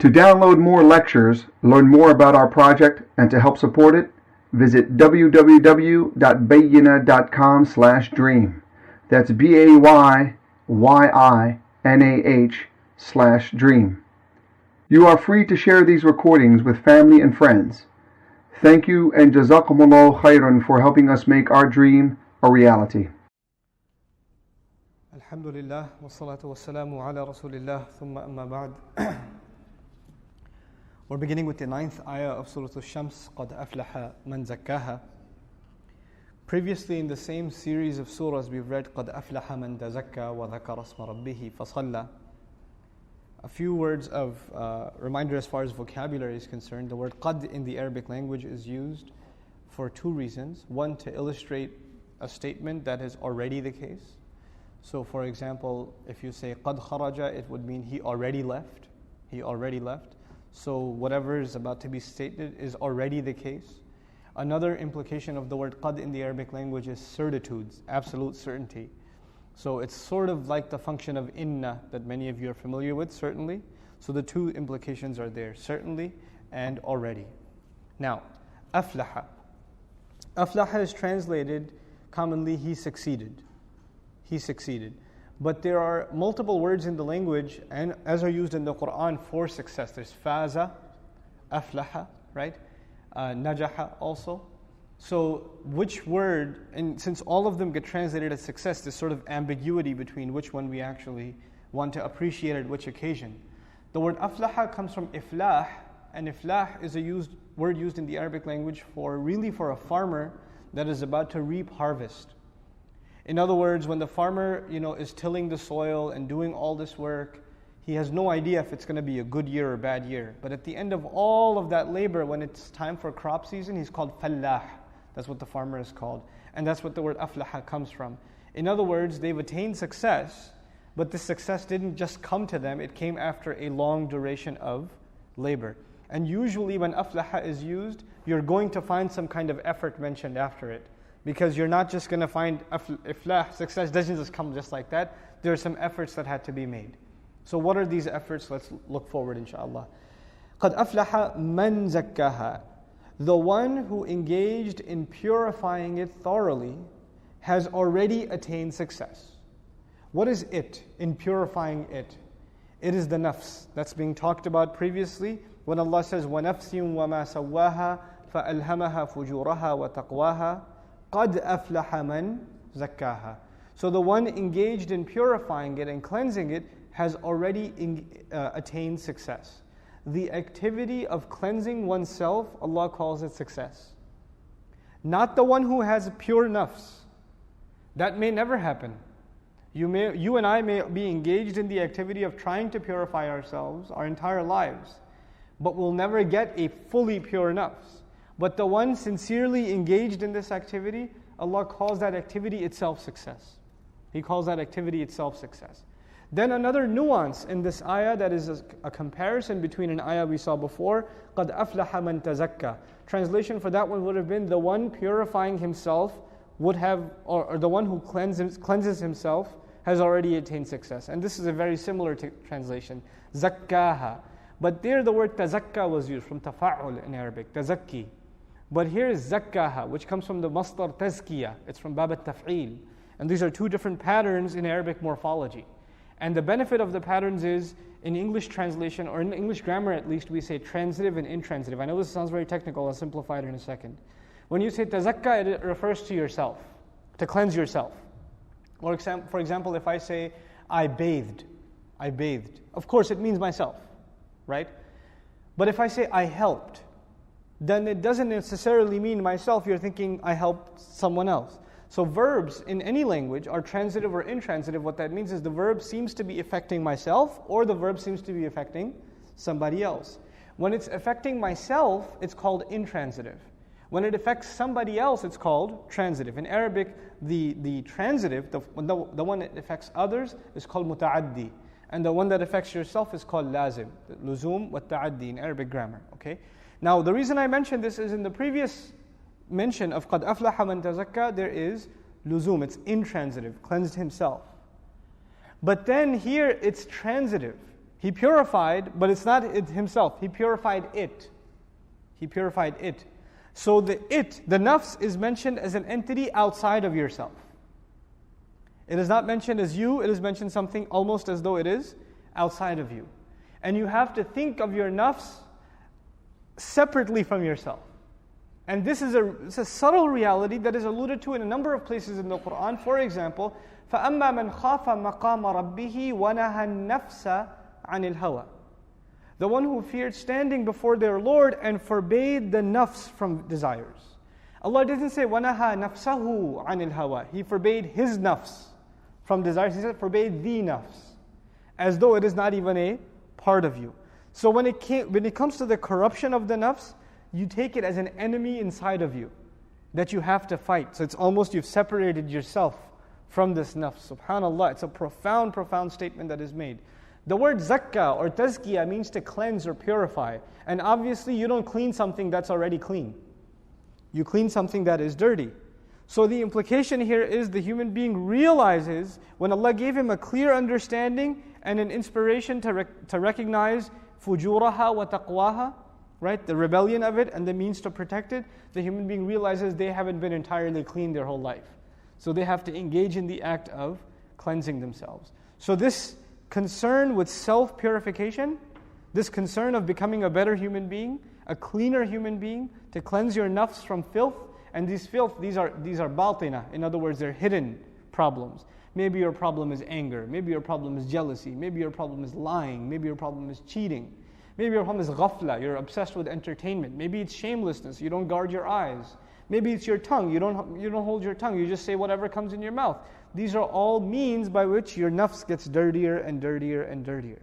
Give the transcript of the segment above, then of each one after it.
To download more lectures, learn more about our project, and to help support it, visit www.bayyinah.com/dream. That's BAYYINAH/dream. You are free to share these recordings with family and friends. Thank you and Jazakumullah khairan for helping us make our dream a reality. Alhamdulillah, wassalatu wassalamu ala rasulillah, thumma amma ba'd. We're beginning with the 9th ayah of Surah Al-Shams, قَدْ أَفْلَحَ مَنْ زَكَّاهَا. Previously in the same series of surahs we've read قَدْ أَفْلَحَ مَنْ تَزَكَّى وَذَكَرَ اسْمَ رَبِّهِ فَصَلَّى. A few words of reminder as far as vocabulary is concerned. The word qad in the Arabic language is used for two reasons. One, to illustrate a statement that is already the case. So for example, if you say qad kharaja, it would mean he already left. He already left. So whatever is about to be stated is already the case. Another implication of the word qad in the Arabic language is certitudes, absolute certainty. So it's sort of like the function of inna that many of you are familiar with, certainly. So the two implications are there, certainly and already. Now, aflaha. Aflaha is translated commonly, he succeeded. He succeeded. But there are multiple words in the language, and as are used in the Quran for success. There's faza, aflaha, right? Najaha also. So which word, and since all of them get translated as success, there's sort of ambiguity between which one we actually want to appreciate at which occasion. The word aflaha comes from iflah, and iflah is a word used in the Arabic language for a farmer that is about to reap harvest. In other words, when the farmer, is tilling the soil and doing all this work, he has no idea if it's going to be a good year or bad year. But at the end of all of that labor, when it's time for crop season, he's called fallah. That's what the farmer is called. And that's what the word aflaha comes from. In other words, they've attained success, but this success didn't just come to them, it came after a long duration of labor. And usually when aflaha is used, you're going to find some kind of effort mentioned after it. Because you're not just going to find iflah, success doesn't just come just like that. There are some efforts that had to be made. So what are these efforts? Let's look forward, inshallah. قَدْ أَفْلَحَ مَنْ زَكَّاهَا. The one who engaged in purifying it thoroughly has already attained success. What is it in purifying it? It is the nafs. That's being talked about previously when Allah says, وَنَفْسٍ وَمَا سَوَّاهَا فَأَلْهَمَهَا فُجُورَهَا وَتَقْوَاهَا قَدْ أَفْلَحَ مَنْ زَكَّاهَا. So the one engaged in purifying it and cleansing it has already attained success. The activity of cleansing oneself, Allah calls it success. Not the one who has pure nafs. That may never happen. You and I may be engaged in the activity of trying to purify ourselves our entire lives, but we'll never get a fully pure nafs. But the one sincerely engaged in this activity, Allah calls that activity itself success. He calls that activity itself success. Then another nuance in this ayah that is a comparison between an ayah we saw before, قَدْ أَفْلَحَ مَنْ تَزَكَّى. Translation for that one would have been the one purifying himself would have, or the one who cleanses himself has already attained success. And this is a very similar translation, zakkaha. But there the word tazakka was used from tafa'ul in Arabic, tazakki. But here is zakkaha, which comes from the masdar tazkiya. It's from bab al-taf'il. And these are two different patterns in Arabic morphology. And the benefit of the patterns is, in English translation, or in English grammar at least, we say transitive and intransitive. I know this sounds very technical, I'll simplify it in a second. When you say tazakka, it refers to yourself, to cleanse yourself. For example, if I say, I bathed. Of course, it means myself, right? But if I say, I helped, then it doesn't necessarily mean myself. You're thinking, I helped someone else. So verbs in any language are transitive or intransitive. What that means is the verb seems to be affecting myself, or the verb seems to be affecting somebody else. When it's affecting myself, it's called intransitive. When it affects somebody else, it's called transitive. In Arabic, the transitive, the one that affects others, is called muta'addi. And the one that affects yourself is called lazim. Luzum wa ta'addi in Arabic grammar. Okay. Now, the reason I mentioned this is in the previous mention of قَدْ أَفْلَحَ مَنْ تَزَكَّى, there is luzum, it's intransitive, cleansed himself. But then here it's transitive. He purified, but it's not it himself. He purified it. He purified it. So the nafs is mentioned as an entity outside of yourself. It is not mentioned as you, it is mentioned something almost as though it is outside of you. And you have to think of your nafs separately from yourself. And this is a subtle reality that is alluded to in a number of places in the Quran. For example, فَأَمَّا مَنْ خَافَ مَقَامَ رَبِّهِ وَنَهَى النَّفْسَ عَنِ الْهَوَى. The one who feared standing before their Lord and forbade the nafs from desires. Allah didn't say وَنَهَى نَفْسَهُ عَنِ الْهَوَى. He forbade his nafs from desires. He said forbade the nafs, as though it is not even a part of you. So when it comes to the corruption of the nafs, you take it as an enemy inside of you that you have to fight. So it's almost you've separated yourself from this nafs. SubhanAllah, it's a profound, profound statement that is made. The word zakka or tazkiyah means to cleanse or purify. And obviously you don't clean something that's already clean. You clean something that is dirty. So the implication here is the human being realizes when Allah gave him a clear understanding and an inspiration to recognize fujuraha wa taqwaha, right? The rebellion of it and the means to protect it, the human being realizes they haven't been entirely clean their whole life. So they have to engage in the act of cleansing themselves. So this concern with self-purification, this concern of becoming a better human being, a cleaner human being, to cleanse your nafs from filth, and these are batina. In other words, they're hidden problems. Maybe your problem is anger, maybe your problem is jealousy, maybe your problem is lying, maybe your problem is cheating. Maybe your problem is ghafla, you're obsessed with entertainment. Maybe it's shamelessness, you don't guard your eyes. Maybe it's your tongue, you don't hold your tongue, you just say whatever comes in your mouth. These are all means by which your nafs gets dirtier and dirtier and dirtier.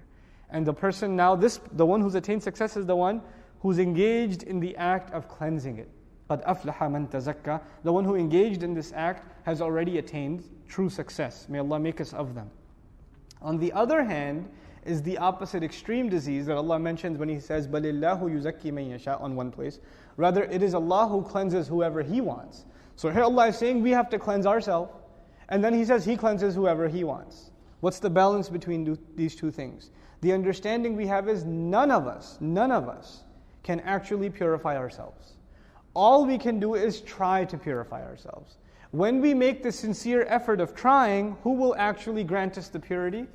And the person now, the one who's attained success is the one who's engaged in the act of cleansing it. قَدْ أَفْلَحَ مَنْ تَزَكَّى. The one who engaged in this act has already attained true success. May Allah make us of them. On the other hand, is the opposite extreme disease that Allah mentions when He says, بَلِ اللَّهُ يُزَكِّي مَن يَشَاءُ on one place. Rather, it is Allah who cleanses whoever He wants. So here Allah is saying we have to cleanse ourselves. And then He says He cleanses whoever He wants. What's the balance between these two things? The understanding we have is none of us can actually purify ourselves. All we can do is try to purify ourselves. When we make the sincere effort of trying, who will actually grant us the purity?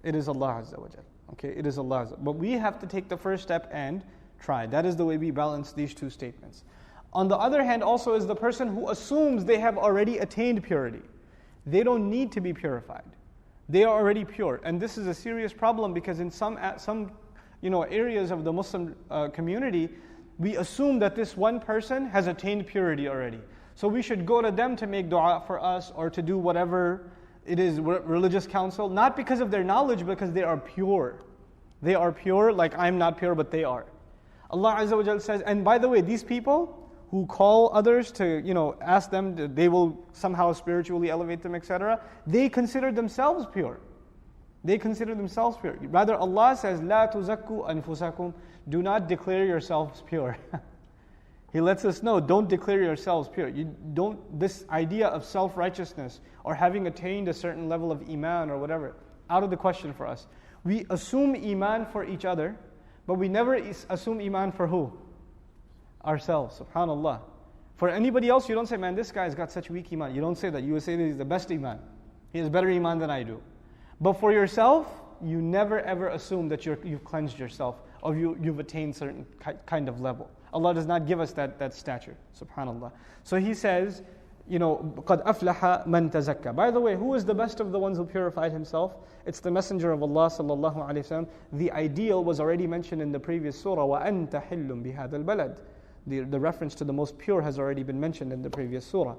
It is Allah Azza wa Jal. Okay, it is Allah Azza. But we have to take the first step and try. That is the way we balance these two statements. On the other hand, also is the person who assumes they have already attained purity. They don't need to be purified. They are already pure. And this is a serious problem because in some areas of the Muslim community, we assume that this one person has attained purity already. So we should go to them to make dua for us or to do whatever it is, religious counsel, not because of their knowledge, but because they are pure. They are pure, like I'm not pure, but they are. Allah Azza wa Jal says, and by the way, these people who call others to, ask them, they will somehow spiritually elevate them, etc., they consider themselves pure. They consider themselves pure. Rather, Allah says, لا تزكوا أنفسكم. Do not declare yourselves pure. He lets us know, don't declare yourselves pure. This idea of self-righteousness or having attained a certain level of iman or whatever, out of the question for us. We assume iman for each other, but we never assume iman for who? Ourselves, subhanAllah. For anybody else, you don't say, man, this guy's got such weak iman. You don't say that. You would say that he's the best iman. He has better iman than I do. But for yourself, you never ever assume that you've cleansed yourself or you've attained certain kind of level. Allah does not give us that stature, subhanAllah. So He says, قَدْ أَفْلَحَ مَنْ تَزَكَّى. By the way, who is the best of the ones who purified himself? It's the Messenger of Allah sallallahu alaihi wasallam. The ideal was already mentioned in the previous surah, وَأَنْتَ حِلٌّ بِهَذَا الْبَلَدِ. The reference to the most pure has already been mentioned in the previous surah.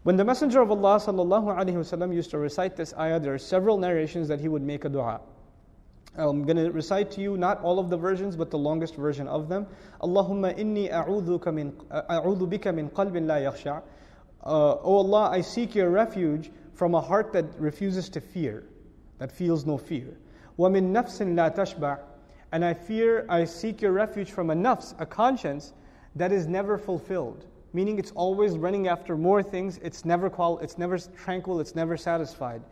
When the Messenger of Allah sallallahu alaihi wasallam used to recite this ayah, there are several narrations that he would make a dua. I'm going to recite to you not all of the versions, but the longest version of them. Allahumma inni a'udhu bika min qalbin la yakhsha. O Allah, I seek your refuge from a heart that refuses to fear, that feels no fear. Wa min nafsin la tashba'. And I seek your refuge from a nafs, a conscience that is never fulfilled. Meaning it's always running after more things, it's never tranquil, it's never satisfied.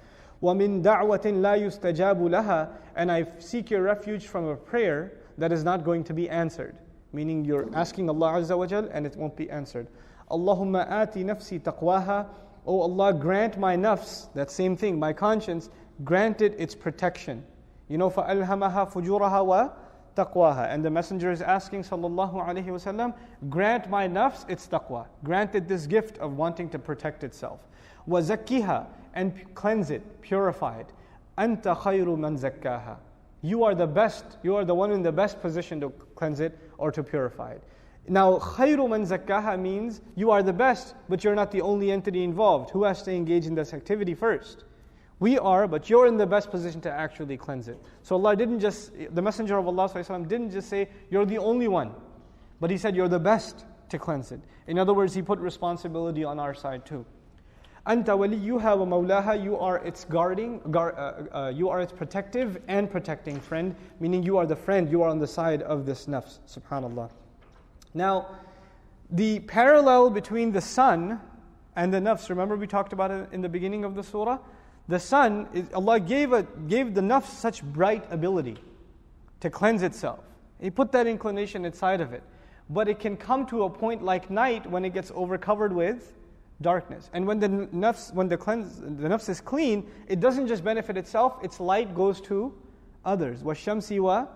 وَمِن دَعْوَةٍ لَا يُسْتَجَابُ لَهَا, and I seek your refuge from a prayer that is not going to be answered. Meaning you're asking Allah Azza wa Jal and it won't be answered. Allahumma ati nafsi taqwaha. Oh Allah, grant my nafs, that same thing, my conscience, grant it its protection. You know, فَأَلْهَمَهَا فُجُورَهَا وَتَقْوَاهَا. And the Messenger is asking sallallahu alayhi wasallam, grant my nafs its taqwa. Grant it this gift of wanting to protect itself. وَزَكِّهَا, and cleanse it, purify it. أَنْتَ خَيْرُ مَنْ زَكَّاهَا. You are the best, you are the one in the best position to cleanse it or to purify it. Now, خَيْرُ مَنْ زَكَّاهَا means you are the best, but you're not the only entity involved. Who has to engage in this activity first? We are, but you're in the best position to actually cleanse it. So Allah didn't just, the Messenger of Allah ﷺ didn't just say, you're the only one. But He said, you're the best to cleanse it. In other words, He put responsibility on our side too. أَنْتَ وَلِيُّهَا وَمَوْلَاهَا. You are its guarding, you are its protective and protecting friend. Meaning you are the friend, you are on the side of this nafs. Subhanallah. Now, the parallel between the sun and the nafs, remember we talked about it in the beginning of the surah? The sun, Allah gave the nafs such bright ability to cleanse itself. He put that inclination inside of it. But it can come to a point like night when it gets overcovered with darkness. And when the nafs is clean, it doesn't just benefit itself, its light goes to others. وَالشَّمْسِ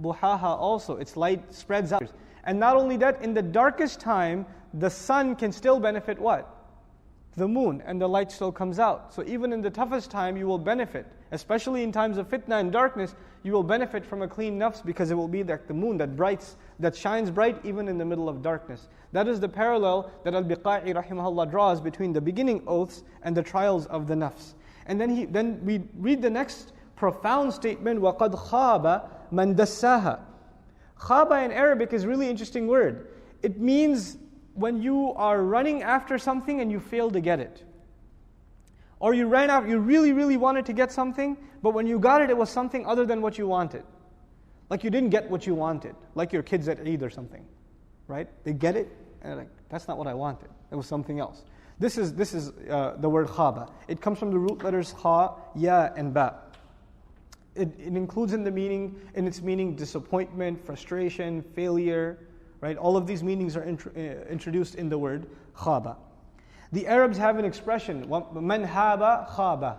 وَضُحَاهَا also, its light spreads out. And not only that, in the darkest time, the sun can still benefit what? The moon, and the light still comes out. So even in the toughest time, you will benefit. Especially in times of fitna and darkness, you will benefit from a clean nafs because it will be like the moon that shines bright even in the middle of darkness. That is the parallel that Al-Biqa'i rahimahullah draws between the beginning oaths and the trials of the nafs. And then we read the next profound statement, وَقَدْ خَابَ مَنْ دَسَّاهَا. Khaba in Arabic is a really interesting word. It means when you are running after something and you fail to get it. Or you ran out, you really, really wanted to get something, but when you got it, it was something other than what you wanted. Like you didn't get what you wanted. Like your kids at Eid or something. Right? They get it, and they're like, that's not what I wanted. It was something else. This is the word khaba. It comes from the root letters kha, ya, and ba. It includes in its meaning disappointment, frustration, failure, right? All of these meanings are introduced in the word khaba. The Arabs have an expression, man haba khaba.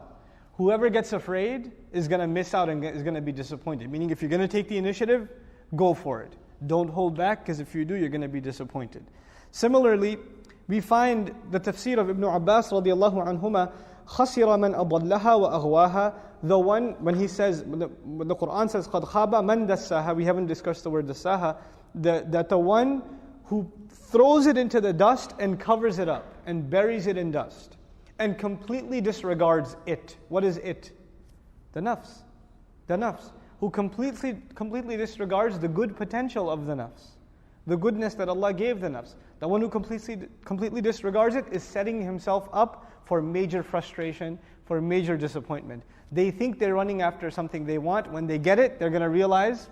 Whoever gets afraid is going to miss out and is going to be disappointed. Meaning if you're going to take the initiative, go for it. Don't hold back, because if you do, you're going to be disappointed. Similarly, we find the tafsir of Ibn Abbas radiallahu anhuma, خَسِرَ مَنْ أَضَلَّهَا وَأَغْوَاهَا. The one, when he says, when the Quran says, قَدْ خَابَ مَنْ دَسَّاهَا, we haven't discussed the word dassaha, that the one who throws it into the dust and covers it up and buries it in dust and completely disregards it. What is it? The nafs. The nafs. Who completely disregards the good potential of the nafs. The goodness that Allah gave the nafs. The one who completely disregards it is setting himself up for major frustration, for major disappointment. They think they're running after something they want. When they get it, they're going to realize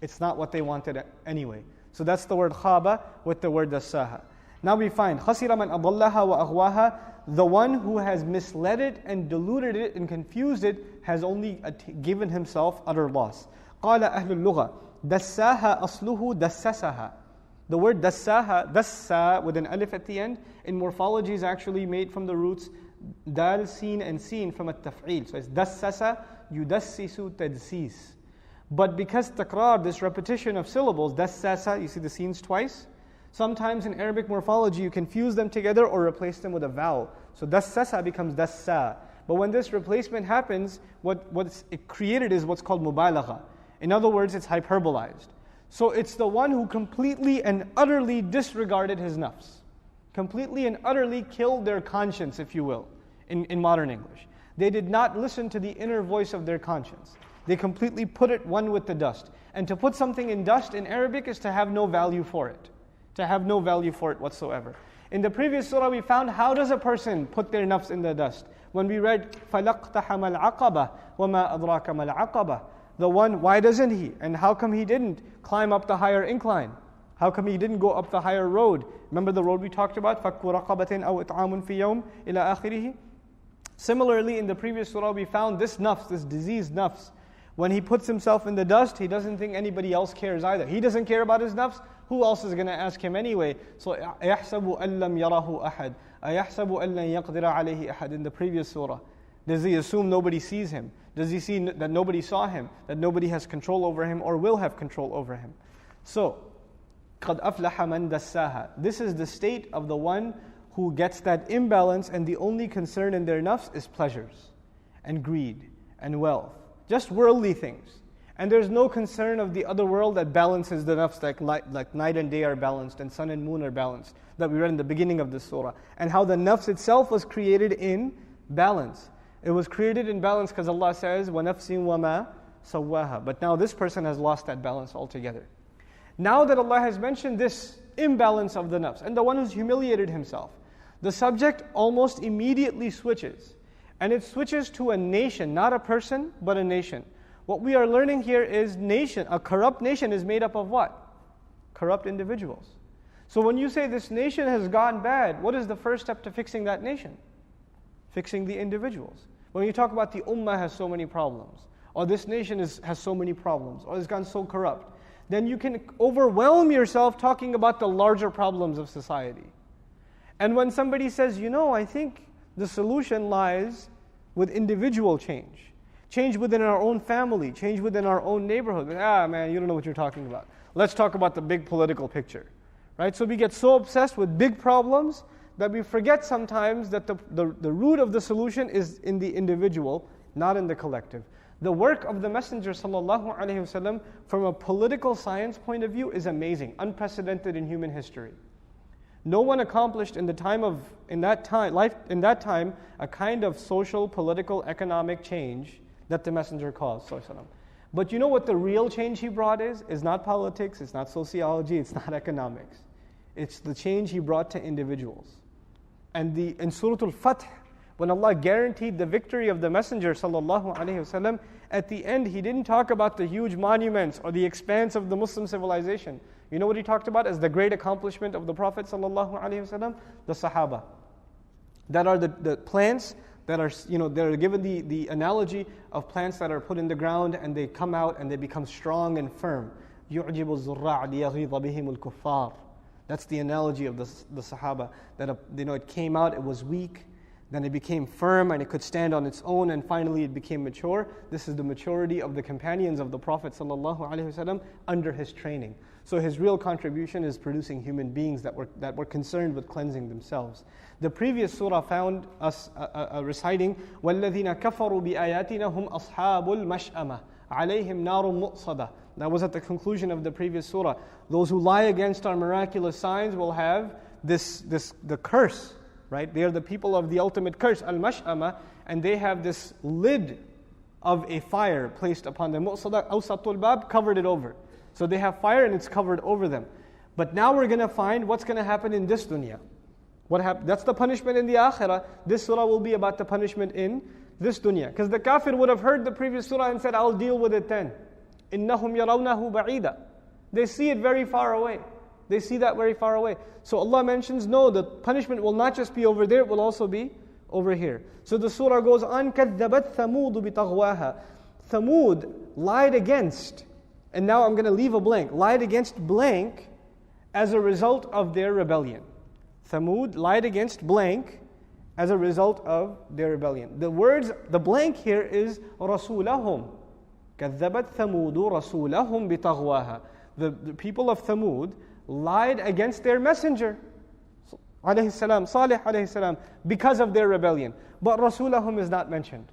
it's not what they wanted anyway. So that's the word khaba with the word dassaha. Now we find خَسِرَ مَنْ أَضَلَّهَا وَأَغْوَاهَا. The one who has misled it and deluded it and confused it has only given himself utter loss. قال أهل اللغة دساها أصله دسسها. The word dassaha, dassa with an alif at the end, in morphology is actually made from the roots dal, sin, and sin from at-taf'il. So it's dassasa, yudassisu, tadsis. But because takrar, this repetition of syllables, dassasa, you see the sins twice. Sometimes in Arabic morphology you can fuse them together or replace them with a vowel. So dassasa becomes dassa. But when this replacement happens, what's it created is what's called mubalagha. In other words, it's hyperbolized. So it's the one who completely and utterly disregarded his nafs. Completely and utterly killed their conscience, if you will, in modern English. They did not listen to the inner voice of their conscience. They completely put it one with the dust. And to put something in dust in Arabic is to have no value for it. To have no value for it whatsoever. In the previous surah we found how does a person put their nafs in the dust. When we read فَلَقْتَحَمَ الْعَقَبَةِ وَمَا أَدْرَاكَ مَا الْعَقَبَةِ. The one, why doesn't he? And how come he didn't climb up the higher incline? How come he didn't go up the higher road? Remember the road we talked about? فَكُّ رَقَبَةٍ أَوْ إِطْعَامٌ فِي يَوْمٍ إِلَى آخِرِهِ. Similarly, in the previous surah we found this nafs, this diseased nafs, when he puts himself in the dust, he doesn't think anybody else cares either. He doesn't care about his nafs, who else is going to ask him anyway? So, أَيَحْسَبُ أَن لَّمْ يَرَهُ أَحَدٌ أَيَحْسَبُ أَن لَّن يَقْدِرَ عَلَيْهِ أَحَدٌ in the previous surah. Does he assume nobody sees him? Does he see that nobody saw him? That nobody has control over him or will have control over him? So, قَدْ أَفْلَحَ مَنْ دَسَّاهَا. This is the state of the one who gets that imbalance and the only concern in their nafs is pleasures and greed and wealth. Just worldly things. And there's no concern of the other world that balances the nafs, like night and day are balanced and sun and moon are balanced, that we read in the beginning of this surah. And how the nafs itself was created in balance. It was created in balance because Allah says, وَنَفْسٍ وَمَا سَوَّاهَا. But now this person has lost that balance altogether. Now that Allah has mentioned this imbalance of the nafs, and the one who's humiliated himself, the subject almost immediately switches. And it switches to a nation, not a person, but a nation. What we are learning here is nation. A corrupt nation is made up of what? Corrupt individuals. So when you say this nation has gone bad, what is the first step to fixing that nation? Fixing the individuals. When you talk about the ummah has so many problems, or this nation has so many problems, or it's gone so corrupt, then you can overwhelm yourself talking about the larger problems of society. And when somebody says, I think the solution lies with individual change. Change within our own family, change within our own neighborhood. Man, you don't know what you're talking about. Let's talk about the big political picture. Right? So we get so obsessed with big problems that we forget sometimes that the root of the solution is in the individual, not in the collective. The work of the Messenger ﷺ from a political science point of view is amazing, unprecedented in human history. No one accomplished in that time a kind of social, political, economic change that the Messenger caused. But you know what the real change he brought is? It's not politics, it's not sociology, it's not economics. It's the change he brought to individuals. And in Surah Al-Fath, when Allah guaranteed the victory of the Messenger ﷺ, at the end He didn't talk about the huge monuments or the expanse of the Muslim civilization. You know what He talked about as the great accomplishment of the Prophet ﷺ? The Sahaba. That are the plants that are, they're given the analogy of plants that are put in the ground and they come out and they become strong and firm. يُعْجِبُ الزُّرَّاعَ لِيَغِيظَ بِهِمُ الْكُفَّارِ. That's the analogy of the Sahaba. That it came out, it was weak, then it became firm and it could stand on its own, and finally it became mature. This is the maturity of the companions of the Prophet ﷺ under his training. So his real contribution is producing human beings that were concerned with cleansing themselves. The previous surah found us reciting, وَالَّذِينَ كَفَرُوا بِآيَاتِنَا هُمْ أَصْحَابُ الْمَشْأَمَةِ عَلَيْهِمْ نَارٌ مُؤْصَدَةٌ. That was at the conclusion of the previous surah. Those who lie against our miraculous signs will have the curse. Right? They are the people of the ultimate curse, al-mash'ama, and they have this lid of a fire placed upon them. Awsatul bab covered it over. So they have fire and it's covered over them. But now we're going to find what's going to happen in this dunya. That's the punishment in the akhirah. This surah will be about the punishment in this dunya. Because the kafir would have heard the previous surah and said, I'll deal with it then. إِنَّهُمْ يَرَوْنَهُ بَعِيدًا. They see it very far away. They see that very far away. So Allah mentions, no, the punishment will not just be over there, it will also be over here. So the surah goes on, كَذَّبَتْ ثَمُودُ بِطَغْوَاهَا. Thamud lied against, and now I'm going to leave a blank, lied against blank as a result of their rebellion. Thamud lied against blank as a result of their rebellion. The blank here is رَسُولَهُمْ. كَذَّبَتْ ثَمُودُ رَسُولَهُمْ بِطَغْوَاهَا. The people of Thamud lied against their messenger, alayhi salam, Salih alayhi salam, because of their rebellion. But Rasulahum is not mentioned.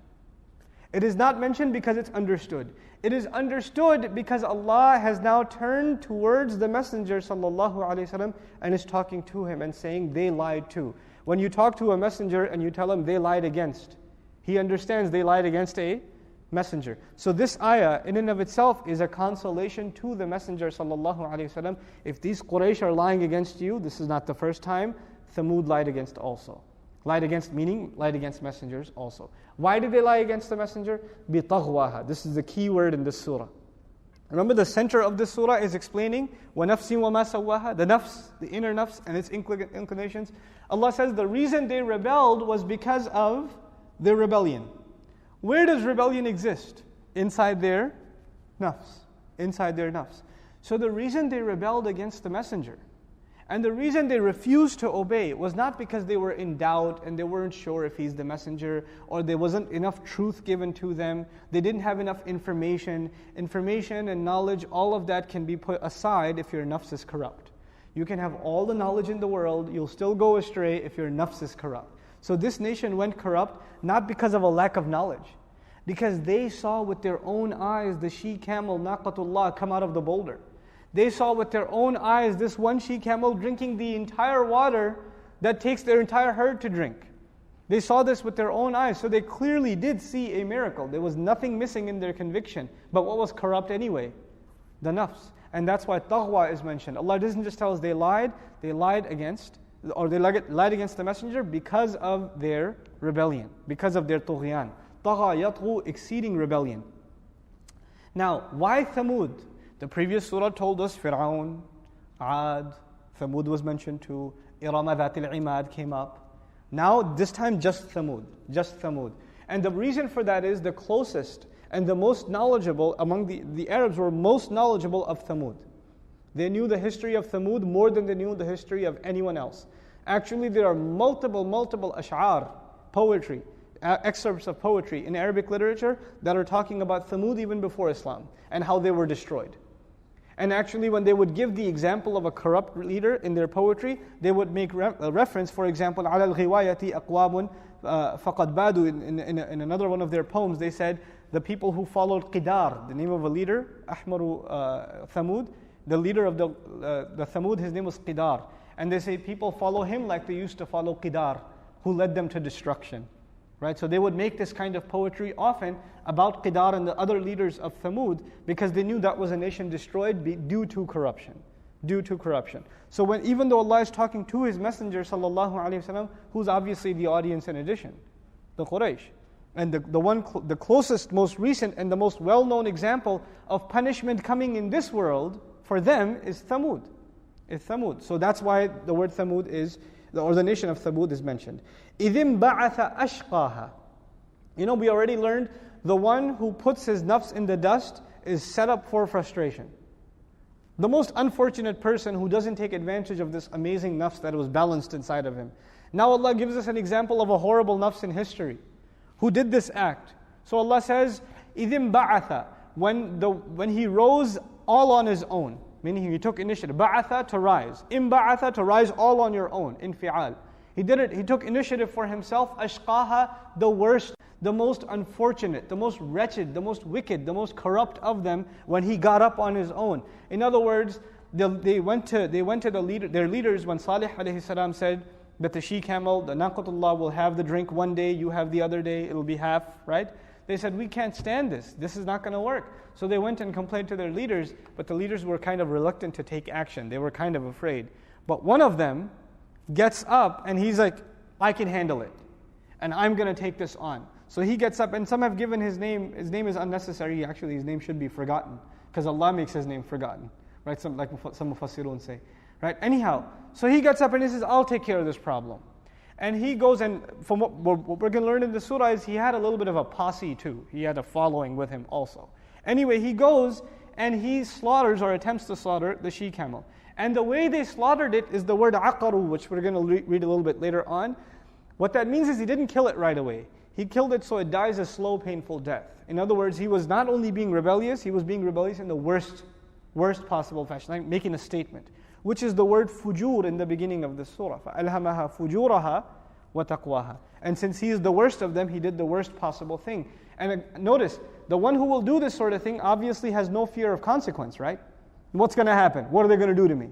It is not mentioned because it's understood. It is understood because Allah has now turned towards the messenger sallallahu alayhi wasallam and is talking to him and saying they lied too. When you talk to a messenger and you tell him they lied against, he understands they lied against a messenger. So this ayah in and of itself is a consolation to the Messenger sallallahu alaihi wasallam. If these Quraysh are lying against you, this is not the first time. Thamud lied against also. Lied against meaning lied against messengers also. Why did they lie against the messenger? بِطَغْوَاهَا. This is the key word in this surah. Remember the center of this surah is explaining وَنَفْسٍ وَمَا سَوَّاهَا, the nafs, the inner nafs and its inclinations. Allah says the reason they rebelled was because of their rebellion. Where does rebellion exist? Inside their nafs. Inside their nafs. So the reason they rebelled against the messenger, and the reason they refused to obey, was not because they were in doubt and they weren't sure if he's the messenger, or there wasn't enough truth given to them, they didn't have enough information. Information and knowledge, all of that can be put aside if your nafs is corrupt. You can have all the knowledge in the world, you'll still go astray if your nafs is corrupt. So this nation went corrupt, not because of a lack of knowledge, because they saw with their own eyes the she-camel, Naqatullah, come out of the boulder. They saw with their own eyes this one she-camel drinking the entire water that takes their entire herd to drink. They saw this with their own eyes, so they clearly did see a miracle. There was nothing missing in their conviction. But what was corrupt anyway? The nafs. And that's why taghwa is mentioned. Allah doesn't just tell us they lied against the messenger because of their rebellion, because of their tughyan. Tagha yatghu, exceeding rebellion. Now, why Thamud? The previous surah told us Fir'aun, Ad, Thamud was mentioned too, Irama Dhatil Imad came up. Now, this time just Thamud. And the reason for that is the closest and the most knowledgeable among the Arabs were most knowledgeable of Thamud. They knew the history of Thamud more than they knew the history of anyone else. Actually, there are multiple ash'ar, poetry, excerpts of poetry in Arabic literature that are talking about Thamud even before Islam and how they were destroyed. And actually, when they would give the example of a corrupt leader in their poetry, they would make a reference, for example, عَلَى الْغِوَايَةِ أَقْوَامٌ فَقَدْ بَادُوا. In another one of their poems, they said, the people who followed Qidar, the name of a leader, Ahmaru Thamud, the leader of the Thamud, his name was Qidar. And they say people follow him like they used to follow Qidar, who led them to destruction. Right? So they would make this kind of poetry often about Qidar and the other leaders of Thamud because they knew that was a nation destroyed due to corruption. So even though Allah is talking to His Messenger ﷺ, who's obviously the audience in addition, the Quraysh, and the closest, most recent, and the most well-known example of punishment coming in this world for them is Thamud. So that's why the word Thamud is, or the nation of Thamud is mentioned. إِذِمْ بَعَثَ أَشْقَاهَا. We already learned the one who puts his nafs in the dust is set up for frustration. The most unfortunate person who doesn't take advantage of this amazing nafs that was balanced inside of him. Now Allah gives us an example of a horrible nafs in history who did this act. So Allah says, إِذِمْ بَعَثَ, when he rose all on his own, meaning he took initiative. Ba'atha, to rise. Imba'atha, to rise all on your own. Infi'al. He did it. He took initiative for himself. Ashqaha, the worst, the most unfortunate, the most wretched, the most wicked, the most corrupt of them when he got up on his own. In other words, they went to their leaders when Salih alayhi salam said that the she-camel, the Naqatullah, will have the drink one day, you have the other day, it'll be half, right? They said, we can't stand this. This is not going to work. So they went and complained to their leaders, but the leaders were kind of reluctant to take action. They were kind of afraid. But one of them gets up and he's like, I can handle it. And I'm going to take this on. So he gets up, and some have given his name. His name is unnecessary. Actually, his name should be forgotten, because Allah makes his name forgotten. Right? Some Mufassirun say. Right? Anyhow, so he gets up and he says, I'll take care of this problem. And he goes, and from what we're going to learn in the surah is he had a little bit of a posse too. He had a following with him also. Anyway, he goes and he slaughters or attempts to slaughter the she-camel. And the way they slaughtered it is the word aqaru, which we're going to read a little bit later on. What that means is he didn't kill it right away. He killed it so it dies a slow, painful death. In other words, he was not only being rebellious, he was being rebellious in the worst possible fashion, like making a statement, which is the word fujur in the beginning of the surah. فَأَلْهَمَهَا فُجُورَهَا وَتَقْوَاهَا. And since he is the worst of them, he did the worst possible thing. And notice, the one who will do this sort of thing obviously has no fear of consequence, right? What's going to happen? What are they going to do to me?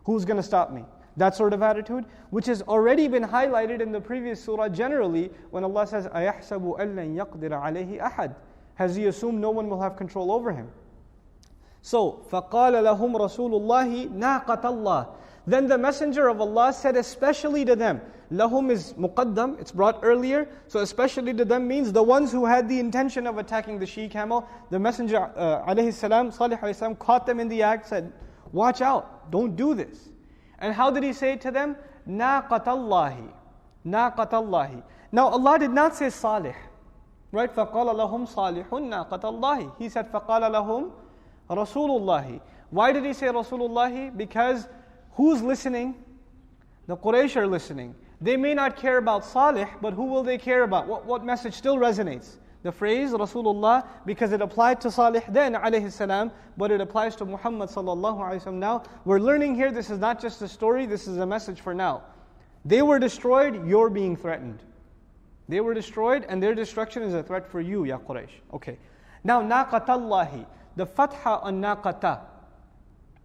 Who's going to stop me? That sort of attitude, which has already been highlighted in the previous surah generally, when Allah says, أَيَحْسَبُ أَن لَّن يَقْدِرَ عَلَيْهِ أَحَدٍ. Has he assumed no one will have control over him? So, فَقَالَ لَهُمْ رَسُولُ اللَّهِ نَاقَةَ اللَّهِ. Then the Messenger of Allah said especially to them. Lahum is muqaddam, it's brought earlier. So especially to them means the ones who had the intention of attacking the she-camel. The Messenger alayhi salam, Salih alayhi salam, caught them in the act, said, watch out, don't do this. And how did he say it to them? نَاقَةَ اللَّهِ. نَاقَةَ اللَّهِ. Now Allah did not say Salih. Right? فَقَالَ لَهُمْ صَالِحٌ نَاقَةَ اللَّهِ. He said فَقَالَ لَهُمْ رَسُولُ اللَّهِ. Why did he say Rasulullah? Because who's listening? The Quraysh are listening. They may not care about Salih, but who will they care about? What message still resonates? The phrase Rasulullah, because it applied to Salih then, alayhi salam, but it applies to Muhammad sallallahu alayhi wasallam now. We're learning here, this is not just a story, this is a message for now. They were destroyed, you're being threatened. They were destroyed, and their destruction is a threat for you, ya Quraysh. Okay. Now, naqatallahi, the fatha on naqata,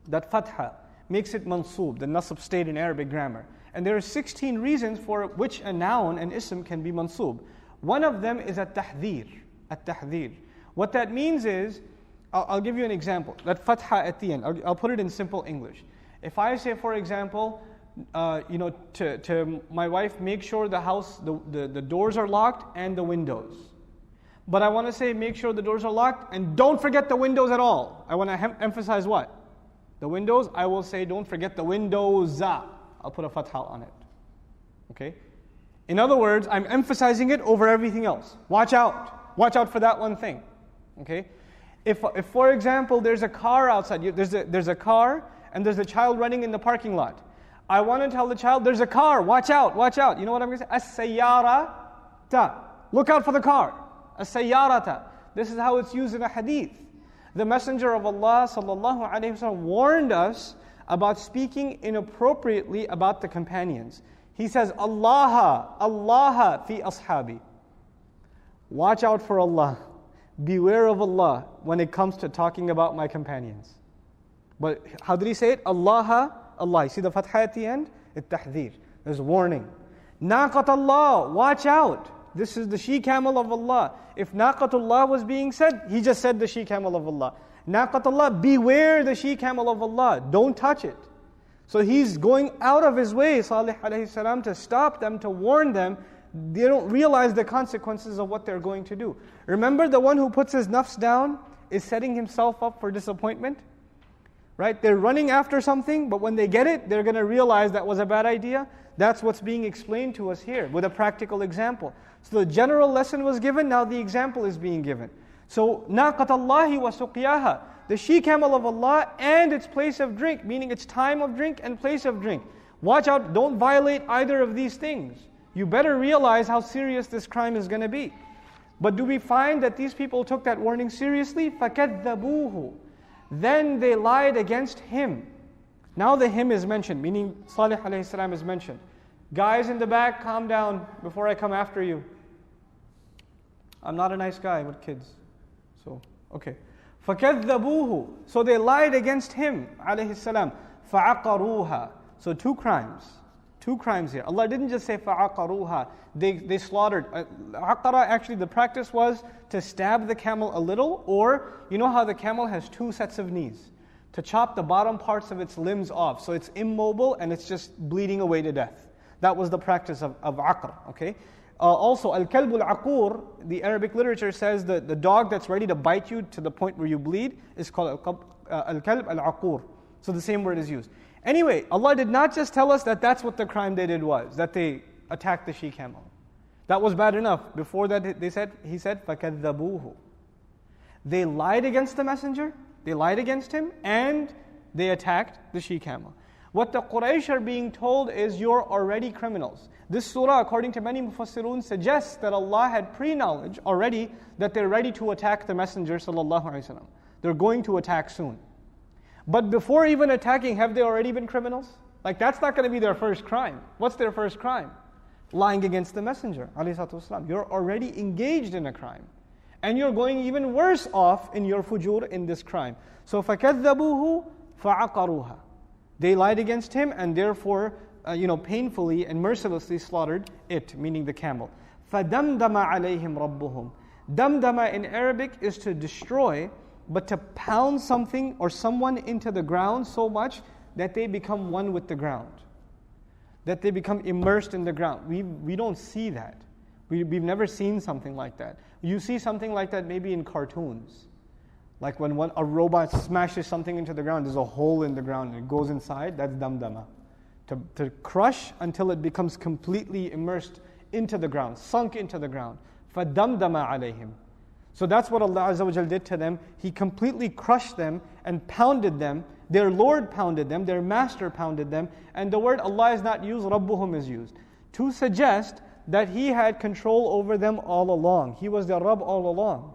that fatha makes it mansoob, the nasab state in Arabic grammar. And there are 16 reasons for which a noun, an ism, can be mansoob. One of them is at-tahdhir. At-tahdhir. What that means is, I'll give you an example. That fatha at the end, I'll put it in simple English. If I say, for example, to my wife, make sure the house, the doors are locked and the windows. But I want to say, make sure the doors are locked and don't forget the windows at all. I want to emphasize what? The windows. I will say, don't forget the windows. I'll put a fatha on it. Okay? In other words, I'm emphasizing it over everything else. Watch out. Watch out for that one thing. Okay? If for example, there's a car outside, there's a car and there's a child running in the parking lot. I want to tell the child, there's a car, watch out, watch out. You know what I'm going to say? As-sayyarata. Look out for the car. As-sayyarata. This is how it's used in a hadith. The Messenger of Allah sallallahu alaihi wasallam warned us about speaking inappropriately about the companions. He says, Allah fi ashabi. Watch out for Allah. Beware of Allah when it comes to talking about my companions. But how did he say it? Allah. You see the fatha at the end? At-tahdhir. There's a warning. Naqatullah, watch out. This is the she-camel of Allah. If Naqatullah was being said, he just said the she-camel of Allah. Naqatullah, beware the she-camel of Allah. Don't touch it. So he's going out of his way, Salih alayhi salam, to stop them, to warn them. They don't realize the consequences of what they're going to do. Remember, the one who puts his nafs down is setting himself up for disappointment? Right? They're running after something, but when they get it, they're going to realize that was a bad idea. That's what's being explained to us here with a practical example. So the general lesson was given, now the example is being given. So, naqatallahi wa suqiyaha, the she-camel of Allah and its place of drink, meaning its time of drink and place of drink. Watch out, don't violate either of these things. You better realize how serious this crime is going to be. But do we find that these people took that warning seriously? فَكَذَّبُوهُ. Then they lied against him. Now the him is mentioned, meaning Salih alayhi salam is mentioned. Guys in the back, calm down before I come after you. I'm not a nice guy with kids. So, okay. فَكَذَّبُوهُ. So they lied against him, alayhi salam. فَعَقَرُوهَا. So two crimes. Two crimes here. Allah didn't just say فَعَقَرُوهَا. They slaughtered. Aqara, actually the practice was to stab the camel a little, or you know how the camel has two sets of knees, to chop the bottom parts of its limbs off, so it's immobile and it's just bleeding away to death. That was the practice of aqra. Okay. Also, al-kalb al-aqur, the Arabic literature says that the dog that's ready to bite you to the point where you bleed is called al-kalb al-aqur. So the same word is used. Anyway, Allah did not just tell us that that's what the crime they did was, that they attacked the she-camel. That was bad enough. Before that, He said, فَكَذَّبُوهُ. They lied against the messenger, they lied against him, and they attacked the she-camel. What the Quraysh are being told is, you're already criminals. This surah, according to many mufassirun, suggests that Allah had pre-knowledge already that they're ready to attack the messenger sallallahu alaihi wasallam. They're going to attack soon. But before even attacking, have they already been criminals? Like, that's not going to be their first crime. What's their first crime? Lying against the messenger, alayhi salatu wasalam. You're already engaged in a crime. And you're going even worse off in your fujur in this crime. So, فَكَذَّبُوهُ فَعَقَرُوهَا. They lied against him and therefore, painfully and mercilessly slaughtered it, meaning the camel. فَدَمْدَمَ عَلَيْهِمْ رَبُّهُمْ. Damdama in Arabic is to destroy, but to pound something or someone into the ground so much that they become one with the ground. That they become immersed in the ground. We don't see that. We've never seen something like that. You see something like that maybe in cartoons. Like when a robot smashes something into the ground, there's a hole in the ground and it goes inside, that's damdama. To crush until it becomes completely immersed into the ground, sunk into the ground. فَدَمْدَمَ عَلَيْهِمْ. So that's what Allah Azza wa Jal did to them. He completely crushed them and pounded them. Their Lord pounded them, their Master pounded them. And the word Allah is not used, Rabbuhum is used, to suggest that He had control over them all along. He was their Rabb all along.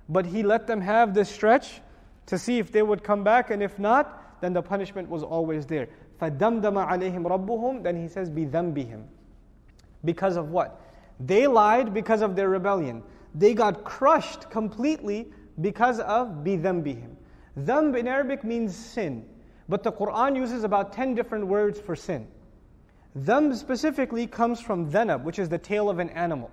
But He let them have this stretch to see if they would come back, and if not, then the punishment was always there. فَدَمْدَمَ عَلَيْهِمْ رَبُّهُمْ. Then He says, بِذَنْبِهِمْ. Because of what? They lied because of their rebellion. They got crushed completely because of بِذَنْبِهِمْ. Dhanb in Arabic means sin. But the Quran uses about 10 different words for sin. Dhanb specifically comes from dhanab, which is the tail of an animal.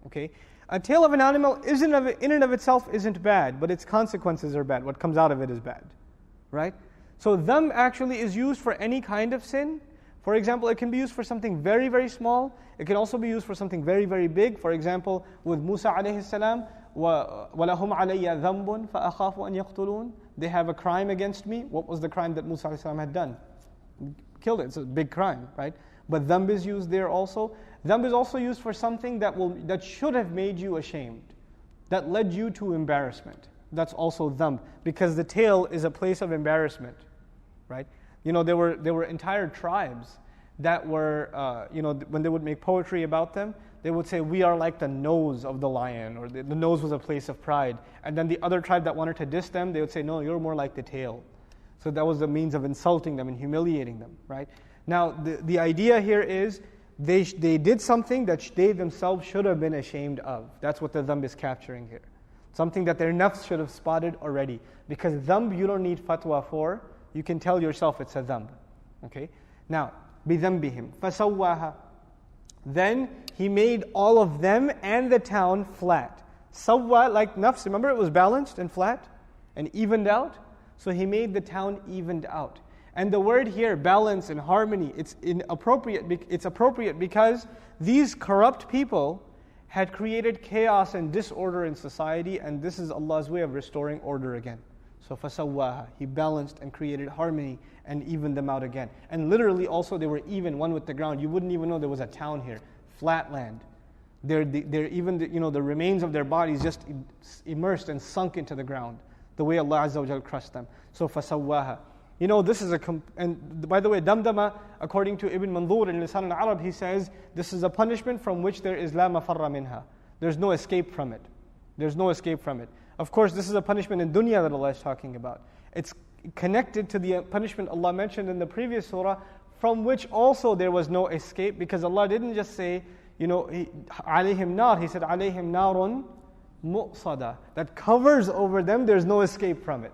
Okay? A tail of an animal in and of itself isn't bad, but its consequences are bad. What comes out of it is bad. Right? So dhanb actually is used for any kind of sin. For example, it can be used for something very, very small. It can also be used for something very, very big. For example, with Musa alayhi salam, وَلَهُمْ عَلَيَّ ذَنْبٌ فَأَخَافُ أَنْ يَقْتُلُونَ. They have a crime against me. What was the crime that Musa alayhi salam had done? Killed it. It's a big crime, right? But dhanb is used there also. Dhanb is also used for something that should have made you ashamed, that led you to embarrassment. That's also dhanb, because the tail is a place of embarrassment, right? You know, there were entire tribes that were, when they would make poetry about them, they would say, we are like the nose of the lion, or the nose was a place of pride. And then the other tribe that wanted to diss them, they would say, no, you're more like the tail. So that was the means of insulting them and humiliating them, right? Now, the idea here is they did something that they themselves should have been ashamed of. That's what the dhanb is capturing here. Something that their nafs should have spotted already. Because dhanb you don't need fatwa for. You can tell yourself it's a dhanb. Okay? Now, بِذَنْبِهِمْ فَسَوَّاهَا. Then He made all of them and the town flat. Sawwa, like nafs, remember it was balanced and flat and evened out? So He made the town evened out. And the word here, balance and harmony, it's appropriate because these corrupt people had created chaos and disorder in society, and this is Allah's way of restoring order again. So فَسَوَّاهَا. He balanced and created harmony and evened them out again. And literally also they were even, one with the ground. You wouldn't even know there was a town here. Flat land. They're even, the remains of their bodies just immersed and sunk into the ground. The way Allah Azza wa Jal crushed them. So فَسَوَّاهَا. This is and by the way, damdama, according to Ibn Mandur in Lisan al-Arab, he says, this is a punishment from which there is la mafarra minha. There's no escape from it. There's no escape from it. Of course, this is a punishment in dunya that Allah is talking about. It's connected to the punishment Allah mentioned in the previous surah, from which also there was no escape, because Allah didn't just say, alayhim nar, He said, alayhim narun mu'sada. That covers over them, there's no escape from it.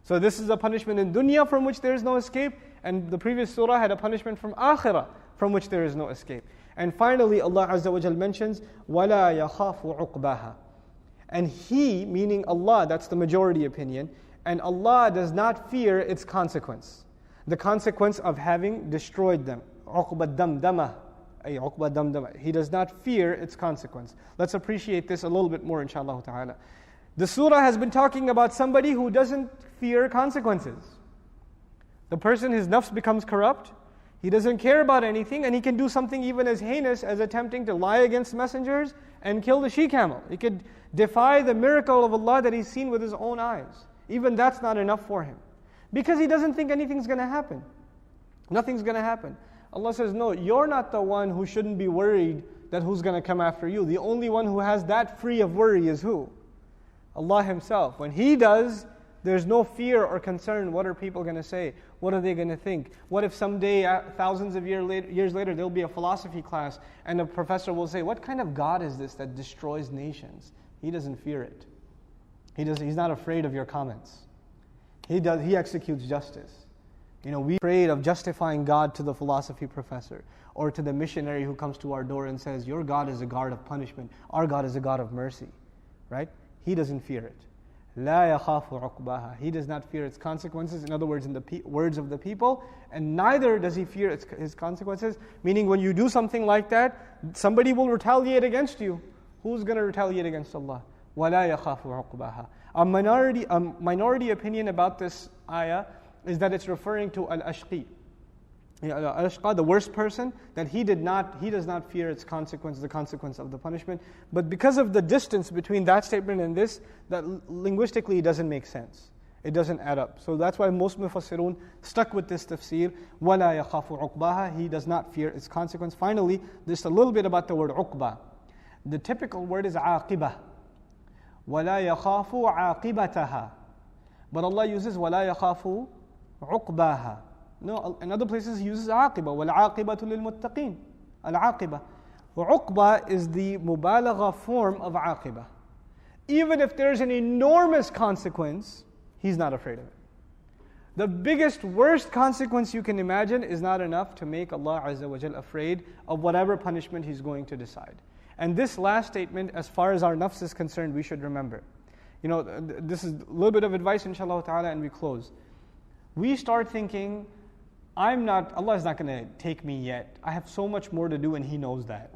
So this is a punishment in dunya from which there is no escape, and the previous surah had a punishment from akhirah from which there is no escape. And finally, Allah Azza wa Jal mentions, وَلَا يَخَافُ عُقْبَاهَا. And He, meaning Allah, that's the majority opinion, and Allah does not fear its consequence. The consequence of having destroyed them. عُقْبَ الدَّمْدَمَةِ أي عُقْبَ الدَّمْدَمَةِ. He does not fear its consequence. Let's appreciate this a little bit more, inshallah ta'ala. The surah has been talking about somebody who doesn't fear consequences. The person, his nafs becomes corrupt, he doesn't care about anything, and he can do something even as heinous as attempting to lie against messengers and kill the she-camel. He could defy the miracle of Allah that he's seen with his own eyes. Even that's not enough for him. Because he doesn't think anything's going to happen. Nothing's going to happen. Allah says, no, you're not the one who shouldn't be worried that who's going to come after you. The only one who has that free of worry is who? Allah Himself. When He does, there's no fear or concern. What are people going to say? What are they going to think? What if someday, thousands of years later, there'll be a philosophy class and a professor will say, what kind of God is this that destroys nations? He doesn't fear it. He's not afraid of your comments. He executes justice. We're afraid of justifying God to the philosophy professor or to the missionary who comes to our door and says, your God is a God of punishment. Our God is a God of mercy. Right? He doesn't fear it. لا يخاف عقباها. He does not fear its consequences. In other words, in the words of the people, and neither does He fear his consequences. Meaning, when you do something like that, somebody will retaliate against you. Who's going to retaliate against Allah? وَلَا يَخَافُ عُقْبَاهَا. A minority opinion about this ayah is that it's referring to al-ashqi. Al-ashqa, the worst person, that he does not fear its consequence, the consequence of the punishment. But because of the distance between that statement and this, that linguistically it doesn't make sense. It doesn't add up. So that's why most mufassirun stuck with this tafsir. وَلَا يَخَافُ عُقْبَاهَا. He does not fear its consequence. Finally, just a little bit about the word uqba. The typical word is عَاقِبَةٌ. وَلَا يَخَافُ عَاقِبَتَهَا. But Allah uses وَلَا يَخَافُ عُقْبَاهَا. No, in other places He uses عَاقِبَةٌ. وَالْعَاقِبَةُ لِلْمُتَّقِينَ. Al-عَاقِبَةٌ. Uqba is the mubalagha form of عَاقِبَةٌ. Even if there's an enormous consequence, He's not afraid of it. The biggest, worst consequence you can imagine is not enough to make Allah Azza wa Jal afraid of whatever punishment He's going to decide. And this last statement, as far as our nafs is concerned, we should remember. This is a little bit of advice, inshallah ta'ala, and we close. We start thinking, Allah is not going to take me yet. I have so much more to do and He knows that.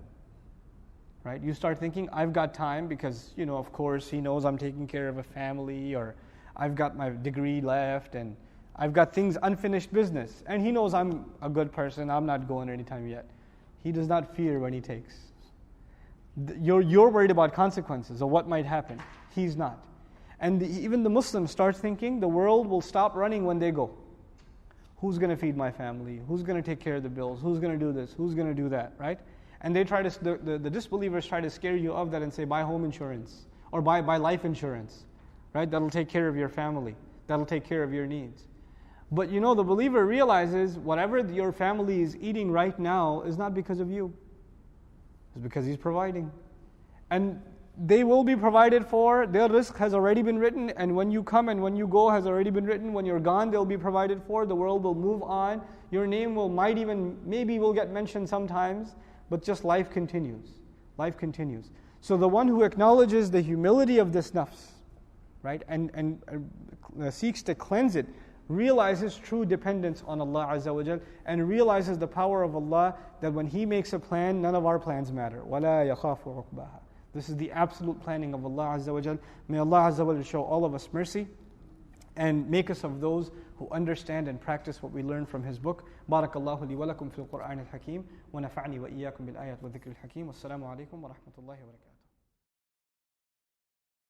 Right? You start thinking, I've got time because, of course, He knows I'm taking care of a family, or I've got my degree left, and I've got things, unfinished business. And He knows I'm a good person, I'm not going anytime yet. He does not fear when He takes. You're worried about consequences or what might happen. He's not. And even the Muslims start thinking the world will stop running when they go. Who's going to feed my family? Who's going to take care of the bills? Who's going to do this? Who's going to do that? Right? And they try to, the disbelievers try to scare you of that and say, buy home insurance or buy life insurance. Right? That'll take care of your family. That'll take care of your needs. But the believer realizes whatever your family is eating right now is not because of you. It's because He's providing. And they will be provided for. Their rizq has already been written, and when you come and when you go has already been written. When you're gone, they'll be provided for. The world will move on. Your name maybe will get mentioned sometimes, but just life continues. Life continues. So the one who acknowledges the humility of this nafs, right, and seeks to cleanse it, realizes true dependence on Allah Azza wa Jal, and realizes the power of Allah, that when He makes a plan, none of our plans matter. وَلَا يَخَافُ عُقْبَاهَا. This is the absolute planning of Allah Azza wa Jal. May Allah Azza wa Jal show all of us mercy and make us of those who understand and practice what we learn from His book. Barakallahu li wa lakum fil Qur'an al-Hakim wa nafa'ni wa iyyakum bil ayat wa dhikr al-Hakim. Wassalamu alaikum wa rahmatullahi wa barakatuh.